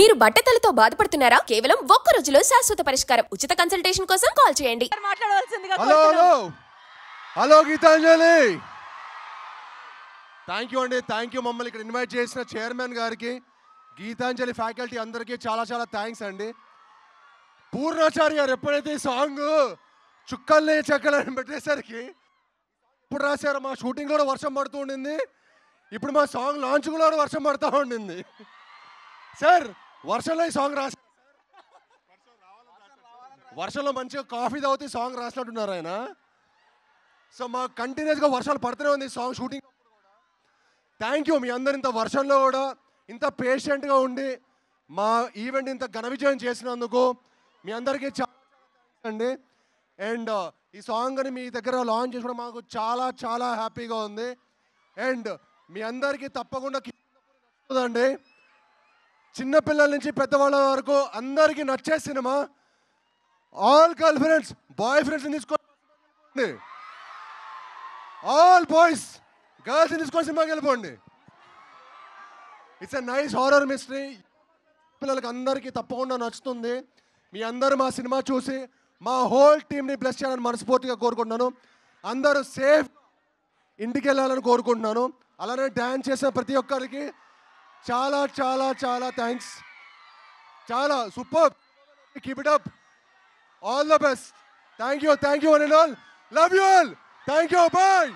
మీరు బట్టతలతో బాధపడుతున్నారా? కేవలం ఒక్క రోజులో శాశ్వత పరిష్కారం. ఉచిత కన్సల్టేషన్ కోసం కాల్ చేయండి. హలో గీతాంజలి, థ్యాంక్ యూ అండి. థ్యాంక్ యూ మమ్మల్ని ఇక్కడ ఇన్వైట్ చేసిన చైర్మన్ గారికి, గీతాంజలి ఫ్యాకల్టీ అందరికీ చాలా చాలా థ్యాంక్స్ అండి. పూర్ణాచారి గారు ఎప్పుడైతే ఈ సాంగ్ చుక్కల్ని చెక్కలని పెట్టేసరికి ఇప్పుడు రాశారు. మా షూటింగ్ కూడా వర్షం పడుతూ ఉండింది, ఇప్పుడు మా సాంగ్ లాంచ్ కూడా వర్షం పడుతూ ఉండింది. సార్ వర్షంలో ఈ సాంగ్ రాశారు, వర్షంలో మంచిగా కాఫీ తాగుతూ సాంగ్ రాసినట్టున్నారు ఆయన. సో మా కంటిన్యూస్గా వర్షాలు పడుతూనే ఉంది సాంగ్ షూటింగ్. థ్యాంక్ యూ మీ అందరు ఇంత వర్షంలో కూడా ఇంత పేషెంట్గా ఉండి మా ఈవెంట్ ఇంత ఘన విజయం చేసినందుకు మీ అందరికీ చాలా అండి. అండ్ ఈ సాంగ్ని మీ దగ్గర లాంచ్ చేసుకోవడం మాకు చాలా చాలా హ్యాపీగా ఉంది. అండ్ మీ అందరికీ తప్పకుండా నచ్చుతుందండి. చిన్నపిల్లల నుంచి పెద్దవాళ్ళ వరకు అందరికీ నచ్చే cinema. All girl friends boy ఫ్రెండ్స్ని తీసుకోండి, ఆల్ బాయ్స్ గర్ల్స్ని తీసుకొని సినిమాకి వెళ్ళిపోండి. It's a nice horror mystery. పిల్లలకి అందరికీ తప్పకుండా నచ్చుతుంది. మీ అందరూ మా సినిమా చూసి మా హోల్ టీమ్ని బ్లెస్ చేయాలని మనస్ఫూర్తిగా కోరుకుంటున్నాను. అందరూ సేఫ్ ఇంటికి వెళ్ళాలని కోరుకుంటున్నాను. అలానే డ్యాన్స్ చేసిన ప్రతి ఒక్కరికి చాలా చాలా చాలా థ్యాంక్స్. చాలా super, keep it up, all the best. Thank you one and all, love you all, thank you, bye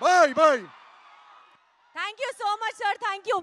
bye bye. Thank you so much, sir. Thank you.